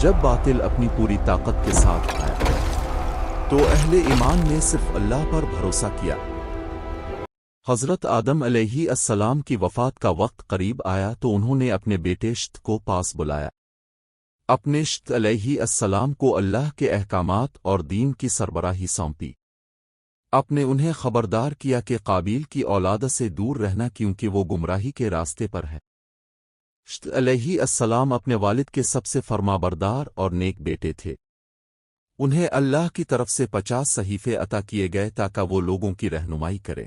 جب باطل اپنی پوری طاقت کے ساتھ آیا تو اہل ایمان نے صرف اللہ پر بھروسہ کیا۔ حضرت آدم علیہ السلام کی وفات کا وقت قریب آیا تو انہوں نے اپنے بیٹے شت کو پاس بلایا۔ اپنے شت علیہ السلام کو اللہ کے احکامات اور دین کی سربراہی سونپی۔ آپ نے انہیں خبردار کیا کہ قابیل کی اولاد سے دور رہنا کیونکہ وہ گمراہی کے راستے پر ہے۔ شت علیہ السلام اپنے والد کے سب سے فرمانبردار اور نیک بیٹے تھے۔ انہیں اللہ کی طرف سے 50 صحیفے عطا کیے گئے تاکہ وہ لوگوں کی رہنمائی کرے۔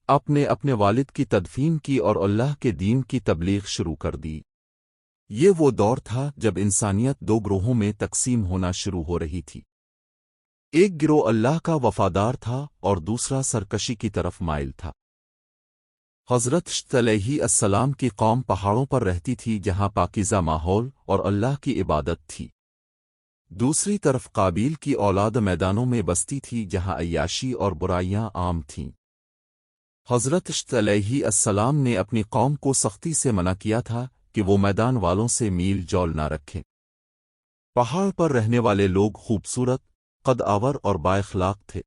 آپ نے اپنے والد کی تدفین کی اور اللہ کے دین کی تبلیغ شروع کر دی۔ یہ وہ دور تھا جب انسانیت 2 گروہوں میں تقسیم ہونا شروع ہو رہی تھی۔ ایک گروہ اللہ کا وفادار تھا اور دوسرا سرکشی کی طرف مائل تھا۔ حضرت شت علیہ السلام کی قوم پہاڑوں پر رہتی تھی جہاں پاکیزہ ماحول اور اللہ کی عبادت تھی۔ دوسری طرف قابیل کی اولاد میدانوں میں بستی تھی جہاں عیاشی اور برائیاں عام تھیں۔ حضرت شت علیہ السلام نے اپنی قوم کو سختی سے منع کیا تھا کہ وہ میدان والوں سے میل جول نہ رکھیں۔ پہاڑ پر رہنے والے لوگ خوبصورت، قد آور اور بااخلاق تھے۔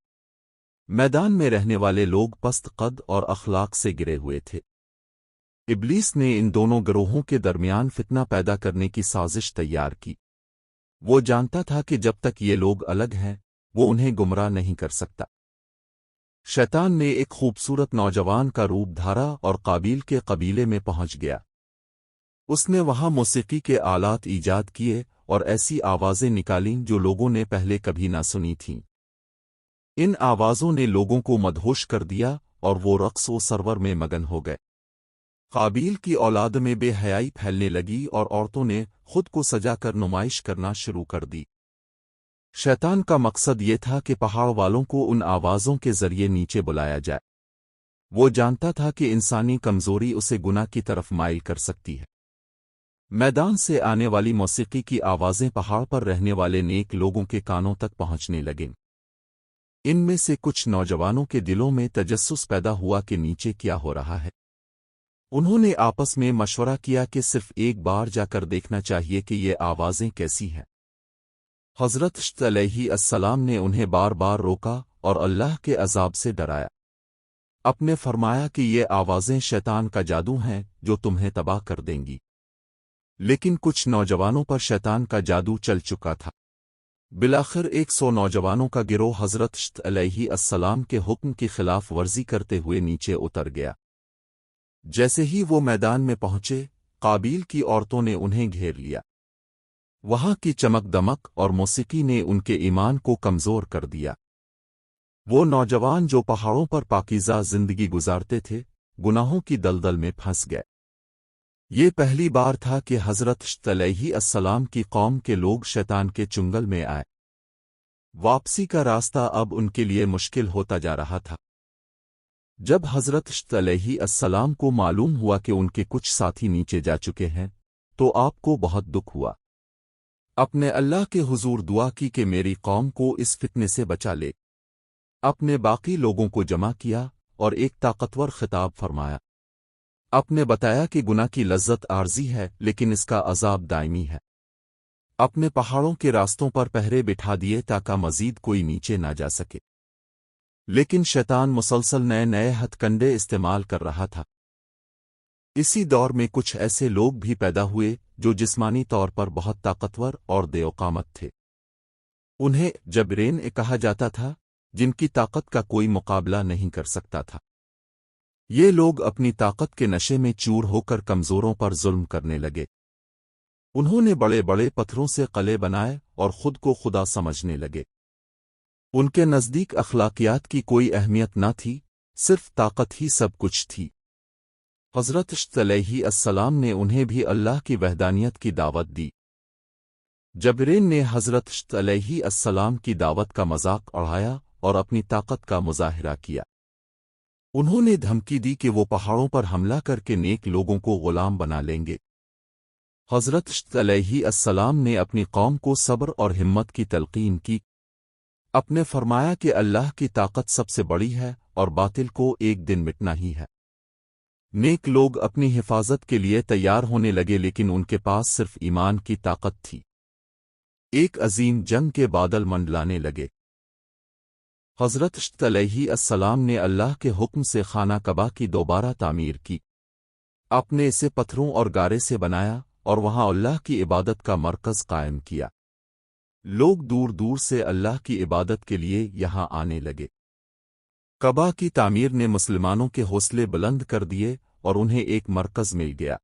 میدان میں رہنے والے لوگ پست قد اور اخلاق سے گرے ہوئے تھے۔ ابلیس نے ان دونوں گروہوں کے درمیان فتنہ پیدا کرنے کی سازش تیار کی۔ وہ جانتا تھا کہ جب تک یہ لوگ الگ ہیں وہ انہیں گمراہ نہیں کر سکتا۔ شیطان نے ایک خوبصورت نوجوان کا روپ دھارا اور قابیل کے قبیلے میں پہنچ گیا۔ اس نے وہاں موسیقی کے آلات ایجاد کیے اور ایسی آوازیں نکالیں جو لوگوں نے پہلے کبھی نہ سنی تھیں۔ ان آوازوں نے لوگوں کو مدہوش کر دیا اور وہ رقص و سرور میں مگن ہو گئے۔ قابیل کی اولاد میں بے حیائی پھیلنے لگی اور عورتوں نے خود کو سجا کر نمائش کرنا شروع کر دی۔ شیطان کا مقصد یہ تھا کہ پہاڑ والوں کو ان آوازوں کے ذریعے نیچے بلایا جائے۔ وہ جانتا تھا کہ انسانی کمزوری اسے گناہ کی طرف مائل کر سکتی ہے۔ میدان سے آنے والی موسیقی کی آوازیں پہاڑ پر رہنے والے نیک لوگوں کے کانوں تک پہنچنے لگیں۔ ان میں سے کچھ نوجوانوں کے دلوں میں تجسس پیدا ہوا کہ نیچے کیا ہو رہا ہے۔ انہوں نے آپس میں مشورہ کیا کہ صرف ایک بار جا کر دیکھنا چاہیے کہ یہ آوازیں کیسی ہیں۔ حضرت شت علیہ السلام نے انہیں بار بار روکا اور اللہ کے عذاب سے ڈرایا۔ آپ نے فرمایا کہ یہ آوازیں شیطان کا جادو ہیں جو تمہیں تباہ کر دیں گی۔ لیکن کچھ نوجوانوں پر شیطان کا جادو چل چکا تھا۔ بالآخر 100 نوجوانوں کا گروہ حضرت شت علیہ السلام کے حکم کی خلاف ورزی کرتے ہوئے نیچے اتر گیا۔ جیسے ہی وہ میدان میں پہنچے، قابیل کی عورتوں نے انہیں گھیر لیا۔ وہاں کی چمک دمک اور موسیقی نے ان کے ایمان کو کمزور کر دیا۔ وہ نوجوان جو پہاڑوں پر پاکیزہ زندگی گزارتے تھے، گناہوں کی دلدل میں پھنس گئے۔ یہ پہلی بار تھا کہ حضرت شت علیہ السلام کی قوم کے لوگ شیطان کے چنگل میں آئے۔ واپسی کا راستہ اب ان کے لیے مشکل ہوتا جا رہا تھا۔ جب حضرت شت علیہ السلام کو معلوم ہوا کہ ان کے کچھ ساتھی نیچے جا چکے ہیں تو آپ کو بہت دکھ ہوا۔ اپنے اللہ کے حضور دعا کی کہ میری قوم کو اس فتنے سے بچا لے۔ اپنے باقی لوگوں کو جمع کیا اور ایک طاقتور خطاب فرمایا۔ آپ نے بتایا کہ گناہ کی لذت عارضی ہے لیکن اس کا عذاب دائمی ہے۔ اپنے پہاڑوں کے راستوں پر پہرے بٹھا دیے تاکہ مزید کوئی نیچے نہ جا سکے۔ لیکن شیطان مسلسل نئے نئے ہتھ کنڈے استعمال کر رہا تھا۔ اسی دور میں کچھ ایسے لوگ بھی پیدا ہوئے جو جسمانی طور پر بہت طاقتور اور دیوقامت تھے۔ انہیں جبرین کہا جاتا تھا، جن کی طاقت کا کوئی مقابلہ نہیں کر سکتا تھا۔ یہ لوگ اپنی طاقت کے نشے میں چور ہو کر کمزوروں پر ظلم کرنے لگے۔ انہوں نے بڑے بڑے پتھروں سے قلعے بنائے اور خود کو خدا سمجھنے لگے۔ ان کے نزدیک اخلاقیات کی کوئی اہمیت نہ تھی، صرف طاقت ہی سب کچھ تھی۔ حضرت شت علیہ السلام نے انہیں بھی اللہ کی وحدانیت کی دعوت دی۔ جبرین نے حضرت شت علیہ السلام کی دعوت کا مذاق اڑایا اور اپنی طاقت کا مظاہرہ کیا۔ انہوں نے دھمکی دی کہ وہ پہاڑوں پر حملہ کر کے نیک لوگوں کو غلام بنا لیں گے۔ حضرت شت علیہ السلام نے اپنی قوم کو صبر اور ہمت کی تلقین کی۔ آپ نے فرمایا کہ اللہ کی طاقت سب سے بڑی ہے اور باطل کو ایک دن مٹنا ہی ہے۔ نیک لوگ اپنی حفاظت کے لیے تیار ہونے لگے لیکن ان کے پاس صرف ایمان کی طاقت تھی۔ ایک عظیم جنگ کے بادل منڈلانے لگے۔ حضرت عیسیٰ علیہ السلام نے اللہ کے حکم سے خانہ کعبہ کی دوبارہ تعمیر کی۔ آپ نے اسے پتھروں اور گارے سے بنایا اور وہاں اللہ کی عبادت کا مرکز قائم کیا۔ لوگ دور دور سے اللہ کی عبادت کے لیے یہاں آنے لگے۔ کعبہ کی تعمیر نے مسلمانوں کے حوصلے بلند کر دیے اور انہیں ایک مرکز مل گیا۔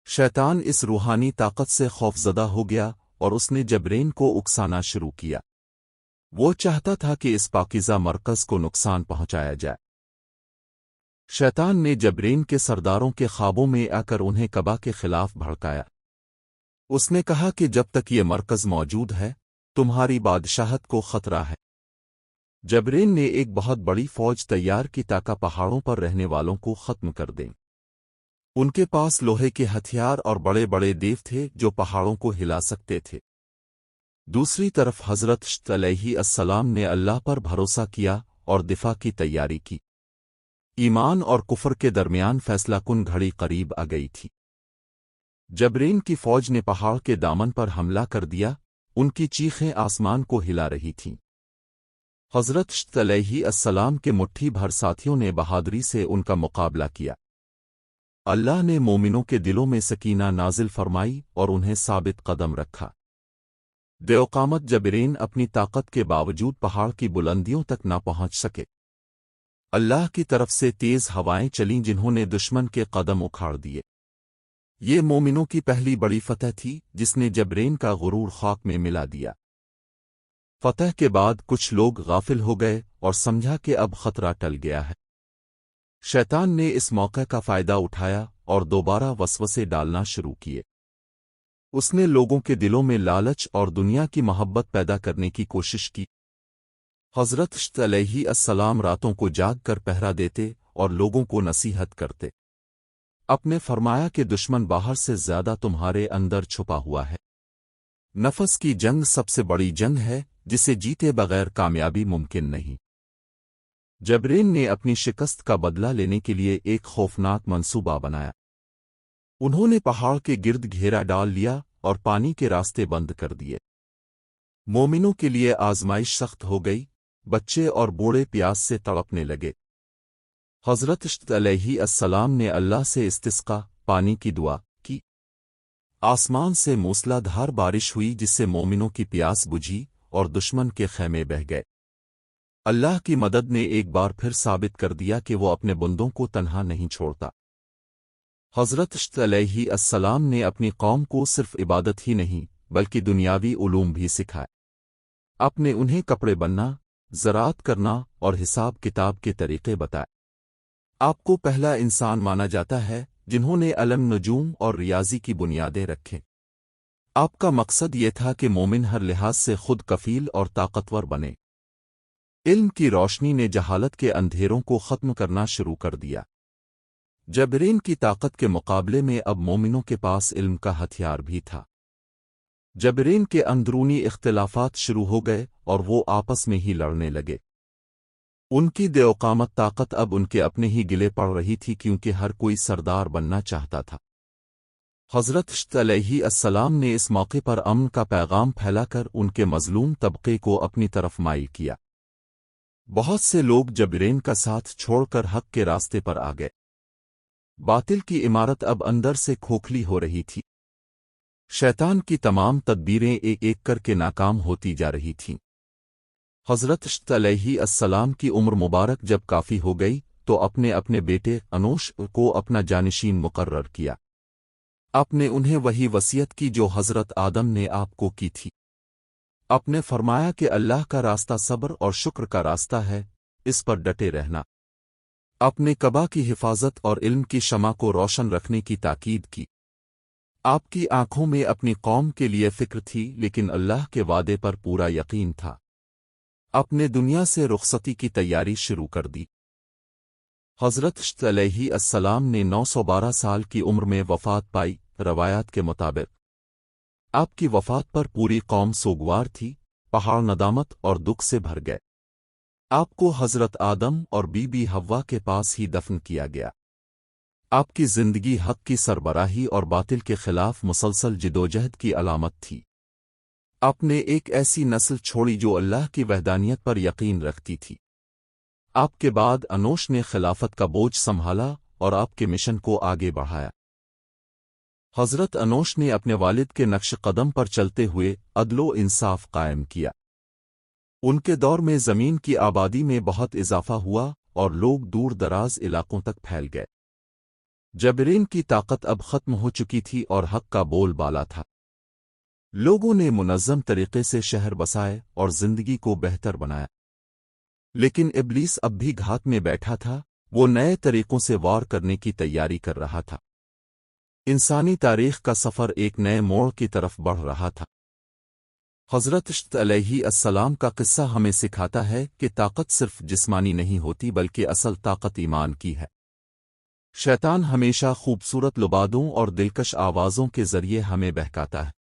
شیطان اس روحانی طاقت سے خوفزدہ ہو گیا اور اس نے جبرین کو اکسانا شروع کیا۔ وہ چاہتا تھا کہ اس پاکیزہ مرکز کو نقصان پہنچایا جائے۔ شیطان نے جبرین کے سرداروں کے خوابوں میں آ کر انہیں کعبہ کے خلاف بھڑکایا۔ اس نے کہا کہ جب تک یہ مرکز موجود ہے تمہاری بادشاہت کو خطرہ ہے۔ جبرین نے ایک بہت بڑی فوج تیار کی تاکہ پہاڑوں پر رہنے والوں کو ختم کر دیں۔ ان کے پاس لوہے کے ہتھیار اور بڑے بڑے دیو تھے جو پہاڑوں کو ہلا سکتے تھے۔ دوسری طرف حضرت عیسیٰ علیہ السلام نے اللہ پر بھروسہ کیا اور دفاع کی تیاری کی۔ ایمان اور کفر کے درمیان فیصلہ کن گھڑی قریب آ گئی تھی۔ جبرین کی فوج نے پہاڑ کے دامن پر حملہ کر دیا، ان کی چیخیں آسمان کو ہلا رہی تھیں۔ حضرت عیسیٰ علیہ السلام کے مٹھی بھر ساتھیوں نے بہادری سے ان کا مقابلہ کیا۔ اللہ نے مومنوں کے دلوں میں سکینہ نازل فرمائی اور انہیں ثابت قدم رکھا۔ دیوقامت جبرین اپنی طاقت کے باوجود پہاڑ کی بلندیوں تک نہ پہنچ سکے۔ اللہ کی طرف سے تیز ہوائیں چلیں جنہوں نے دشمن کے قدم اکھاڑ دیے۔ یہ مومنوں کی پہلی بڑی فتح تھی جس نے جبرین کا غرور خاک میں ملا دیا۔ فتح کے بعد کچھ لوگ غافل ہو گئے اور سمجھا کہ اب خطرہ ٹل گیا ہے۔ شیطان نے اس موقع کا فائدہ اٹھایا اور دوبارہ وسوسے ڈالنا شروع کیے۔ اس نے لوگوں کے دلوں میں لالچ اور دنیا کی محبت پیدا کرنے کی کوشش کی۔ حضرت عیسیٰ علیہ السلام راتوں کو جاگ کر پہرا دیتے اور لوگوں کو نصیحت کرتے۔ آپ نے فرمایا کہ دشمن باہر سے زیادہ تمہارے اندر چھپا ہوا ہے۔ نفس کی جنگ سب سے بڑی جنگ ہے جسے جیتے بغیر کامیابی ممکن نہیں۔ جبرین نے اپنی شکست کا بدلہ لینے کے لیے ایک خوفناک منصوبہ بنایا۔ انہوں نے پہاڑ کے گرد گھیرا ڈال لیا اور پانی کے راستے بند کر دیے۔ مومنوں کے لیے آزمائش سخت ہو گئی، بچے اور بوڑھے پیاس سے تڑپنے لگے۔ حضرت عیسیٰ علیہ السلام نے اللہ سے استسقا پانی کی دعا کی۔ آسمان سے موسلا دھار بارش ہوئی جس سے مومنوں کی پیاس بجھی اور دشمن کے خیمے بہہ گئے۔ اللہ کی مدد نے ایک بار پھر ثابت کر دیا کہ وہ اپنے بندوں کو تنہا نہیں چھوڑتا۔ حضرت عیسیٰ علیہ السلام نے اپنی قوم کو صرف عبادت ہی نہیں بلکہ دنیاوی علوم بھی سکھائے۔ آپ نے انہیں کپڑے بننا، زراعت کرنا اور حساب کتاب کے طریقے بتائے۔ آپ کو پہلا انسان مانا جاتا ہے جنہوں نے علم نجوم اور ریاضی کی بنیادیں رکھیں۔ آپ کا مقصد یہ تھا کہ مومن ہر لحاظ سے خود کفیل اور طاقتور بنے۔ علم کی روشنی نے جہالت کے اندھیروں کو ختم کرنا شروع کر دیا۔ جبرین کی طاقت کے مقابلے میں اب مومنوں کے پاس علم کا ہتھیار بھی تھا۔ جبرین کے اندرونی اختلافات شروع ہو گئے اور وہ آپس میں ہی لڑنے لگے۔ ان کی دیوقامت طاقت اب ان کے اپنے ہی گلے پڑ رہی تھی کیونکہ ہر کوئی سردار بننا چاہتا تھا۔ حضرت عیسیٰ علیہ السلام نے اس موقع پر امن کا پیغام پھیلا کر ان کے مظلوم طبقے کو اپنی طرف مائل کیا۔ بہت سے لوگ جبرین کا ساتھ چھوڑ کر حق کے راستے پر آ گئے۔ باطل کی عمارت اب اندر سے کھوکھلی ہو رہی تھی۔ شیطان کی تمام تدبیریں ایک ایک کر کے ناکام ہوتی جا رہی تھیں۔ حضرت عیسیٰ علیہ السلام کی عمر مبارک جب کافی ہو گئی تو اپنے اپنے بیٹے انوش کو اپنا جانشین مقرر کیا۔ آپ نے انہیں وہی وصیت کی جو حضرت آدم نے آپ کو کی تھی۔ آپ نے فرمایا کہ اللہ کا راستہ صبر اور شکر کا راستہ ہے، اس پر ڈٹے رہنا۔ آپ نے کعبہ کی حفاظت اور علم کی شمع کو روشن رکھنے کی تاکید کی۔ آپ کی آنکھوں میں اپنی قوم کے لیے فکر تھی لیکن اللہ کے وعدے پر پورا یقین تھا۔ آپ نے دنیا سے رخصتی کی تیاری شروع کر دی۔ حضرت عیسیٰ علیہ السلام نے 912 سال کی عمر میں وفات پائی۔ روایات کے مطابق آپ کی وفات پر پوری قوم سوگوار تھی، پہاڑ ندامت اور دکھ سے بھر گئے۔ آپ کو حضرت آدم اور بی بی حوا کے پاس ہی دفن کیا گیا۔ آپ کی زندگی حق کی سربراہی اور باطل کے خلاف مسلسل جدوجہد کی علامت تھی۔ آپ نے ایک ایسی نسل چھوڑی جو اللہ کی وحدانیت پر یقین رکھتی تھی۔ آپ کے بعد انوش نے خلافت کا بوجھ سنبھالا اور آپ کے مشن کو آگے بڑھایا۔ حضرت انوش نے اپنے والد کے نقش قدم پر چلتے ہوئے عدل و انصاف قائم کیا۔ ان کے دور میں زمین کی آبادی میں بہت اضافہ ہوا اور لوگ دور دراز علاقوں تک پھیل گئے۔ جبرین کی طاقت اب ختم ہو چکی تھی اور حق کا بول بالا تھا۔ لوگوں نے منظم طریقے سے شہر بسائے اور زندگی کو بہتر بنایا، لیکن ابلیس اب بھی گھات میں بیٹھا تھا۔ وہ نئے طریقوں سے وار کرنے کی تیاری کر رہا تھا۔ انسانی تاریخ کا سفر ایک نئے موڑ کی طرف بڑھ رہا تھا۔ حضرت عیسی علیہ السلام کا قصہ ہمیں سکھاتا ہے کہ طاقت صرف جسمانی نہیں ہوتی بلکہ اصل طاقت ایمان کی ہے۔ شیطان ہمیشہ خوبصورت لبادوں اور دلکش آوازوں کے ذریعے ہمیں بہکاتا ہے۔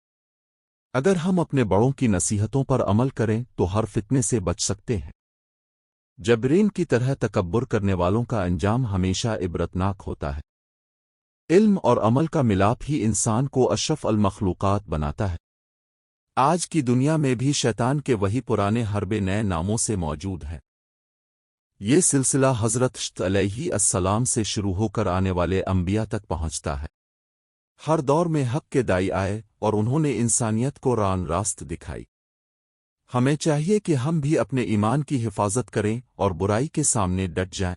اگر ہم اپنے بڑوں کی نصیحتوں پر عمل کریں تو ہر فتنے سے بچ سکتے ہیں۔ جبرین کی طرح تکبر کرنے والوں کا انجام ہمیشہ عبرتناک ہوتا ہے۔ علم اور عمل کا ملاپ ہی انسان کو اشرف المخلوقات بناتا ہے۔ آج کی دنیا میں بھی شیطان کے وہی پرانے حربے نئے ناموں سے موجود ہیں۔ یہ سلسلہ حضرت عیسی علیہ السلام سے شروع ہو کر آنے والے انبیاء تک پہنچتا ہے۔ ہر دور میں حق کے دائی آئے اور انہوں نے انسانیت کو راست دکھائی۔ ہمیں چاہیے کہ ہم بھی اپنے ایمان کی حفاظت کریں اور برائی کے سامنے ڈٹ جائیں۔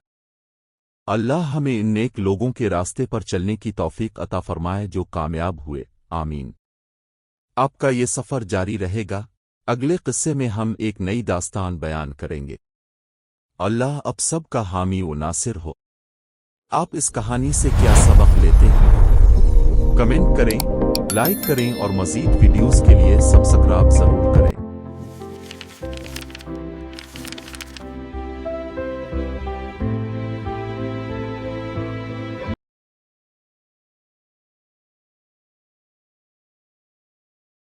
اللہ ہمیں ان نیک لوگوں کے راستے پر چلنے کی توفیق عطا فرمائے جو کامیاب ہوئے، آمین۔ آپ کا یہ سفر جاری رہے گا۔ اگلے قصے میں ہم ایک نئی داستان بیان کریں گے۔ اللہ اب سب کا حامی و ناصر ہو۔ آپ اس کہانی سے کیا سبق لیتے ہیں؟ کمنٹ کریں، لائک کریں اور مزید ویڈیوز کے لیے سبسکرائب ضرور کریں۔